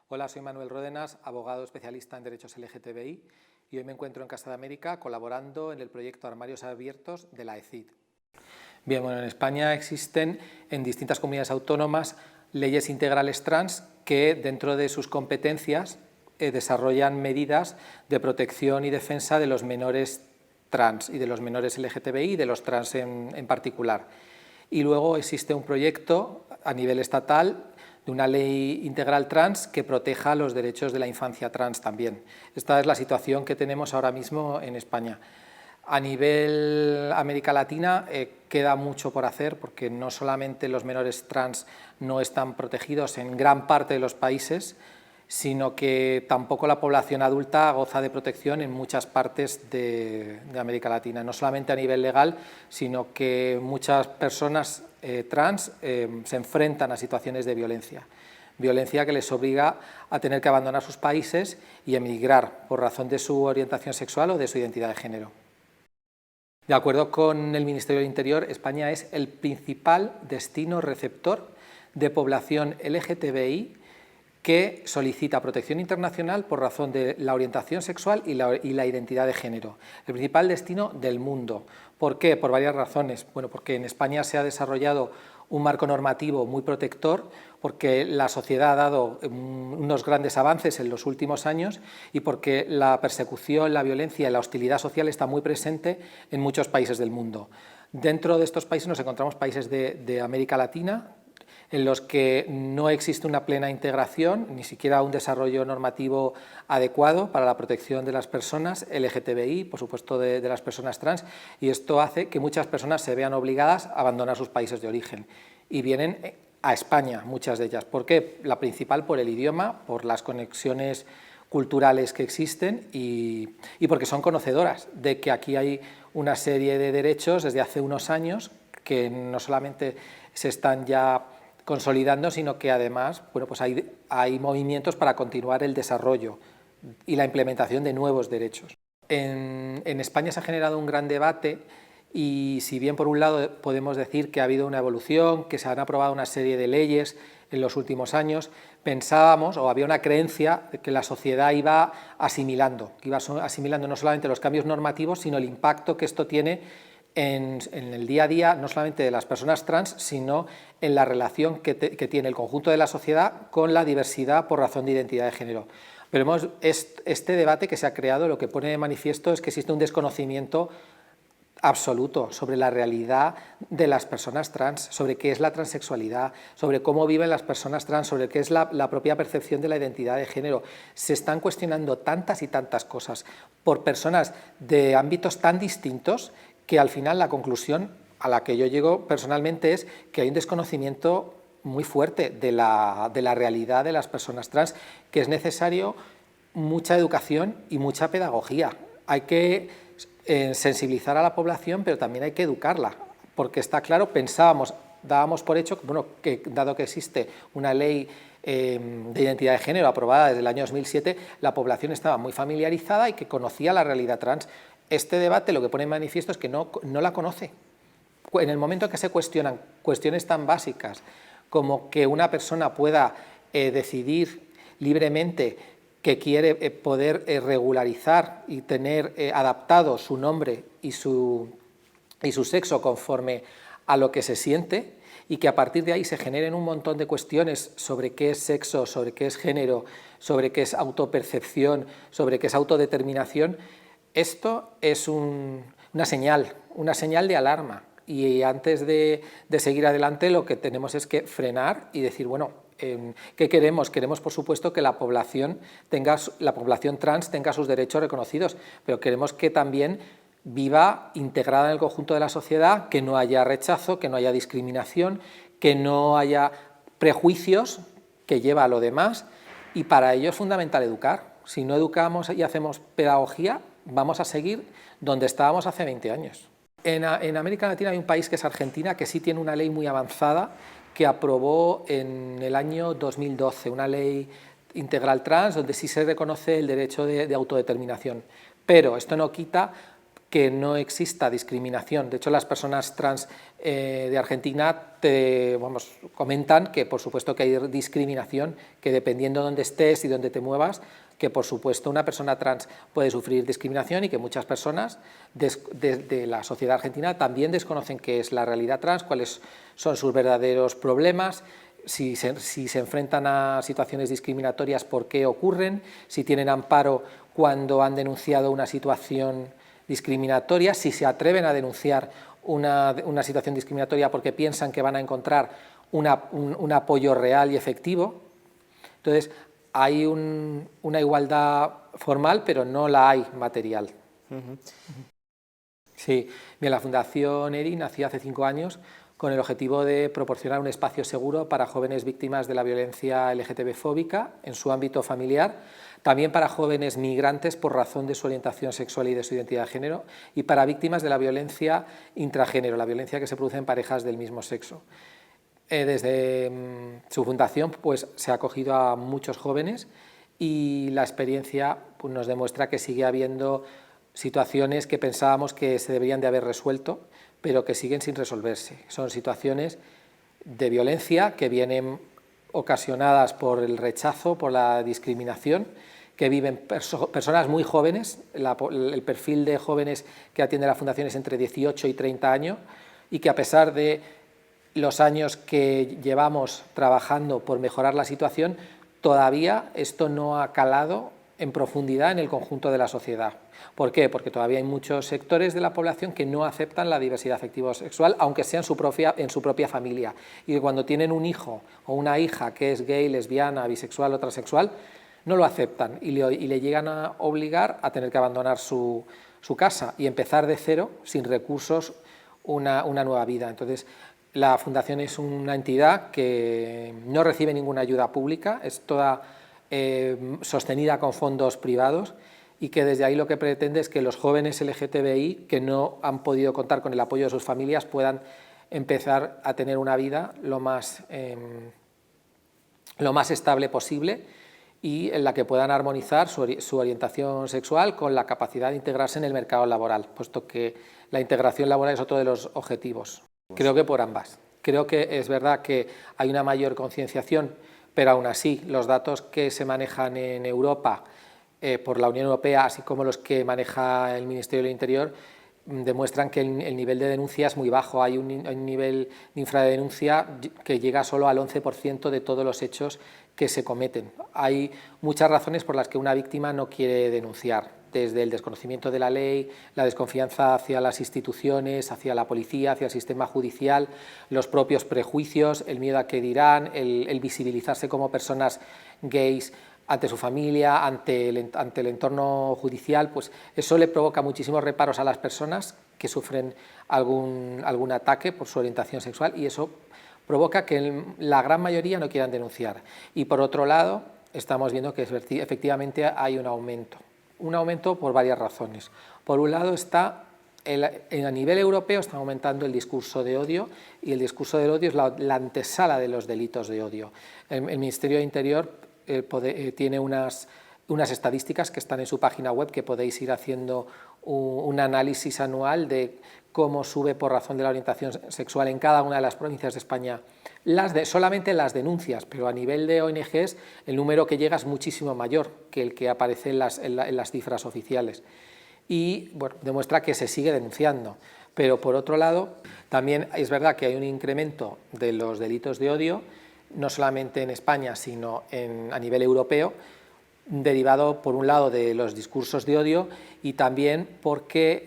Hola, soy Manuel Ródenas, abogado especialista en derechos LGTBI y hoy me encuentro en Casa de América colaborando en el proyecto Armarios Abiertos de la ECID. Bien, bueno, en España existen en distintas comunidades autónomas leyes integrales trans que dentro de sus competencias desarrollan medidas de protección y defensa de los menores trans y de los menores LGTBI y de los trans en particular. Y luego existe un proyecto a nivel estatal de una ley integral trans que proteja los derechos de la infancia trans también. Esta es la situación que tenemos ahora mismo en España. A nivel América Latina queda mucho por hacer porque no solamente los menores trans no están protegidos en gran parte de los países, sino que tampoco la población adulta goza de protección en muchas partes de América Latina, no solamente a nivel legal, sino que muchas personas trans se enfrentan a situaciones de violencia que les obliga a tener que abandonar sus países y emigrar por razón de su orientación sexual o de su identidad de género. De acuerdo con el Ministerio del Interior, España es el principal destino receptor de población LGTBI que solicita protección internacional por razón de la orientación sexual y la identidad de género. El principal destino del mundo. ¿Por qué? Por varias razones. Bueno, porque en España se ha desarrollado un marco normativo muy protector, porque la sociedad ha dado unos grandes avances en los últimos años y porque la persecución, la violencia y la hostilidad social está muy presente en muchos países del mundo. Dentro de estos países nos encontramos países de América Latina, en los que no existe una plena integración, ni siquiera un desarrollo normativo adecuado para la protección de las personas LGTBI, por supuesto de las personas trans, y esto hace que muchas personas se vean obligadas a abandonar sus países de origen y vienen a España, muchas de ellas. ¿Por qué? La principal por el idioma, por las conexiones culturales que existen y porque son conocedoras de que aquí hay una serie de derechos desde hace unos años que no solamente se están ya consolidando, sino que además bueno, pues hay movimientos para continuar el desarrollo y la implementación de nuevos derechos. En España se ha generado un gran debate y si bien por un lado podemos decir que ha habido una evolución, que se han aprobado una serie de leyes en los últimos años, pensábamos o había una creencia de que la sociedad iba asimilando no solamente los cambios normativos, sino el impacto que esto tiene en el día a día, no solamente de las personas trans, sino en la relación que tiene el conjunto de la sociedad con la diversidad por razón de identidad de género. Pero este debate que se ha creado lo que pone de manifiesto es que existe un desconocimiento absoluto sobre la realidad de las personas trans, sobre qué es la transexualidad, sobre cómo viven las personas trans, sobre qué es la propia percepción de la identidad de género. Se están cuestionando tantas y tantas cosas por personas de ámbitos tan distintos que al final la conclusión a la que yo llego personalmente es que hay un desconocimiento muy fuerte de la realidad de las personas trans, que es necesario mucha educación y mucha pedagogía. Hay que sensibilizar a la población, pero también hay que educarla, porque está claro, dábamos por hecho, bueno, que dado que existe una ley de identidad de género aprobada desde el año 2007, la población estaba muy familiarizada y que conocía la realidad trans. Este debate lo que pone en manifiesto es que no la conoce. En el momento en que se cuestionan cuestiones tan básicas como que una persona pueda decidir libremente que quiere poder regularizar y tener adaptado su nombre y su sexo conforme a lo que se siente y que a partir de ahí se generen un montón de cuestiones sobre qué es sexo, sobre qué es género, sobre qué es autopercepción, sobre qué es autodeterminación. Esto es una señal de alarma y antes de seguir adelante lo que tenemos es que frenar y decir, bueno, ¿qué queremos? Queremos, por supuesto, que la población trans tenga sus derechos reconocidos, pero queremos que también viva integrada en el conjunto de la sociedad, que no haya rechazo, que no haya discriminación, que no haya prejuicios que lleva a lo demás, y para ello es fundamental educar. Si no educamos y hacemos pedagogía, vamos a seguir donde estábamos hace 20 años. En América Latina hay un país que es Argentina, que sí tiene una ley muy avanzada que aprobó en el año 2012, una ley integral trans donde sí se reconoce el derecho de autodeterminación. Pero esto no quita que no exista discriminación. De hecho, las personas trans de Argentina comentan que por supuesto que hay discriminación, que dependiendo de dónde estés y dónde te muevas, que por supuesto una persona trans puede sufrir discriminación y que muchas personas de la sociedad argentina también desconocen qué es la realidad trans, cuáles son sus verdaderos problemas, si se enfrentan a situaciones discriminatorias, por qué ocurren, si tienen amparo cuando han denunciado una situación discriminatoria, si se atreven a denunciar una situación discriminatoria porque piensan que van a encontrar un apoyo real y efectivo. Entonces, hay una igualdad formal, pero no la hay material. Sí, bien, la Fundación ERI nació hace 5 años con el objetivo de proporcionar un espacio seguro para jóvenes víctimas de la violencia LGTB-fóbica en su ámbito familiar, también para jóvenes migrantes por razón de su orientación sexual y de su identidad de género, y para víctimas de la violencia intragénero, la violencia que se produce en parejas del mismo sexo. Desde su fundación pues, se ha acogido a muchos jóvenes y la experiencia pues, nos demuestra que sigue habiendo situaciones que pensábamos que se deberían de haber resuelto, pero que siguen sin resolverse. Son situaciones de violencia que vienen ocasionadas por el rechazo, por la discriminación, que viven personas muy jóvenes, el perfil de jóvenes que atiende la Fundación es entre 18 y 30 años, y que a pesar de los años que llevamos trabajando por mejorar la situación, todavía esto no ha calado en profundidad en el conjunto de la sociedad. ¿Por qué? Porque todavía hay muchos sectores de la población que no aceptan la diversidad afectivo-sexual, aunque sea en su propia familia, y que cuando tienen un hijo o una hija que es gay, lesbiana, bisexual o transexual, no lo aceptan y le llegan a obligar a tener que abandonar su casa y empezar de cero, sin recursos, una nueva vida. Entonces, la Fundación es una entidad que no recibe ninguna ayuda pública, es toda sostenida con fondos privados, y que desde ahí lo que pretende es que los jóvenes LGTBI que no han podido contar con el apoyo de sus familias puedan empezar a tener una vida lo más estable posible y en la que puedan armonizar su orientación sexual con la capacidad de integrarse en el mercado laboral, puesto que la integración laboral es otro de los objetivos. Creo que por ambas. Creo que es verdad que hay una mayor concienciación, pero aún así los datos que se manejan en Europa por la Unión Europea, así como los que maneja el Ministerio del Interior, demuestran que el nivel de denuncia es muy bajo. Hay un nivel de infradenuncia que llega solo al 11% de todos los hechos que se cometen. Hay muchas razones por las que una víctima no quiere denunciar, desde el desconocimiento de la ley, la desconfianza hacia las instituciones, hacia la policía, hacia el sistema judicial, los propios prejuicios, el miedo a qué dirán, el visibilizarse como personas gays ante su familia, ante el entorno judicial, pues eso le provoca muchísimos reparos a las personas que sufren algún ataque por su orientación sexual, y eso provoca que la gran mayoría no quieran denunciar. Y por otro lado, estamos viendo que efectivamente hay un aumento por varias razones. Por un lado está, a nivel europeo está aumentando el discurso de odio, y el discurso del odio es la antesala de los delitos de odio. El Ministerio de Interior tiene unas estadísticas que están en su página web, que podéis ir haciendo un análisis anual de cómo sube por razón de la orientación sexual en cada una de las provincias de España solamente las denuncias, pero a nivel de ONGs el número que llega es muchísimo mayor que el que aparece en las cifras oficiales. Y bueno, demuestra que se sigue denunciando. Pero por otro lado, también es verdad que hay un incremento de los delitos de odio, no solamente en España, sino a nivel europeo, derivado por un lado de los discursos de odio y también porque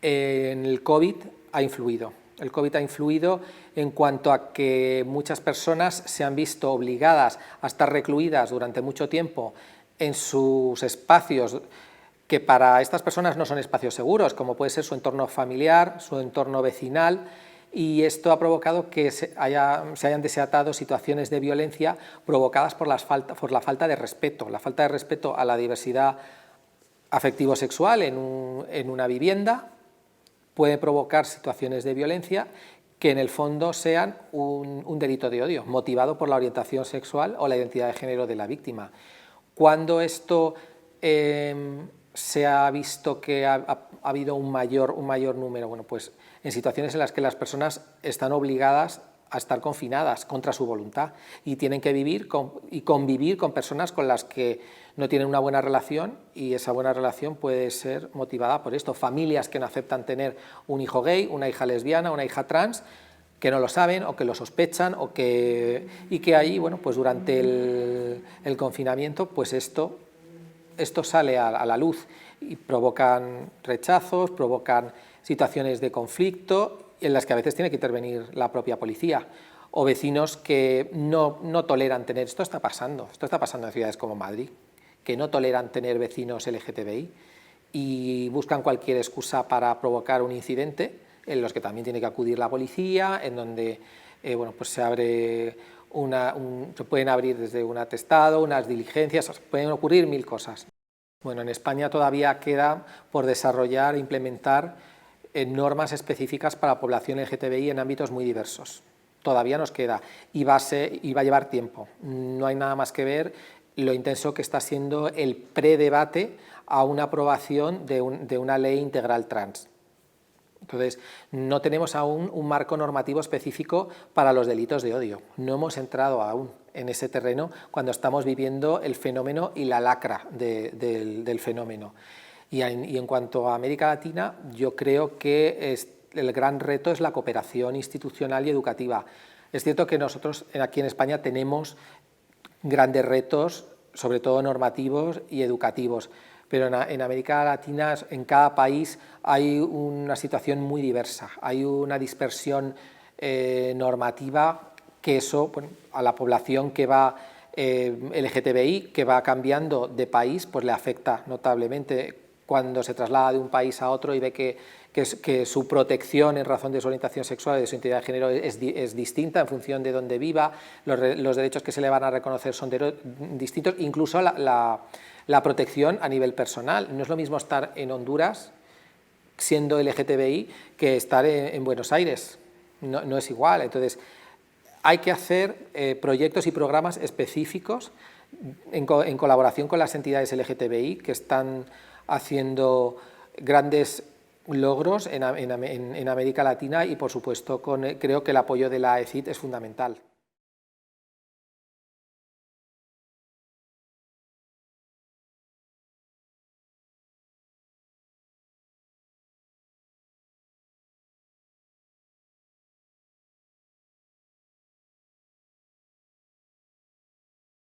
en el COVID ha influido. El COVID ha influido en cuanto a que muchas personas se han visto obligadas a estar recluidas durante mucho tiempo en sus espacios que para estas personas no son espacios seguros, como puede ser su entorno familiar, su entorno vecinal, y esto ha provocado que se hayan desatado situaciones de violencia provocadas por la falta de respeto. La falta de respeto a la diversidad afectivo-sexual en una vivienda puede provocar situaciones de violencia que en el fondo sean un delito de odio, motivado por la orientación sexual o la identidad de género de la víctima. Cuando esto se ha visto que ha habido un mayor número? Bueno, pues en situaciones en las que las personas están obligadas a estar confinadas contra su voluntad y tienen que vivir y convivir con personas con las que no tienen una buena relación, y esa buena relación puede ser motivada por esto. Familias que no aceptan tener un hijo gay, una hija lesbiana, una hija trans, que no lo saben o que lo sospechan y que ahí, bueno, pues durante el confinamiento, pues esto sale a la luz y provocan rechazos, provocan situaciones de conflicto en las que a veces tiene que intervenir la propia policía, o vecinos que no toleran tener, esto está pasando en ciudades como Madrid, que no toleran tener vecinos LGTBI y buscan cualquier excusa para provocar un incidente en los que también tiene que acudir la policía, en donde bueno, pues se pueden abrir desde un atestado, unas diligencias, pueden ocurrir mil cosas. Bueno, en España todavía queda por desarrollar e implementar normas específicas para la población LGTBI en ámbitos muy diversos. Todavía nos queda y va a llevar tiempo. No hay nada más que ver lo intenso que está siendo el predebate a una aprobación de una ley integral trans. Entonces, no tenemos aún un marco normativo específico para los delitos de odio. No hemos entrado aún en ese terreno cuando estamos viviendo el fenómeno y la lacra del fenómeno. Y en cuanto a América Latina, yo creo que el gran reto es la cooperación institucional y educativa. Es cierto que nosotros aquí en España tenemos grandes retos, sobre todo normativos y educativos, pero en América Latina, en cada país, hay una situación muy diversa, hay una dispersión normativa que eso, bueno, a la población que va LGTBI, que va cambiando de país, pues le afecta notablemente cuando se traslada de un país a otro y ve que su protección en razón de su orientación sexual y de su identidad de género es distinta en función de dónde viva, los derechos que se le van a reconocer son distintos, incluso la protección a nivel personal. No es lo mismo estar en Honduras siendo LGTBI que estar en Buenos Aires, no es igual. Entonces, hay que hacer proyectos y programas específicos en colaboración con las entidades LGTBI que están haciendo grandes logros en América Latina y, por supuesto, creo que el apoyo de la ECID es fundamental.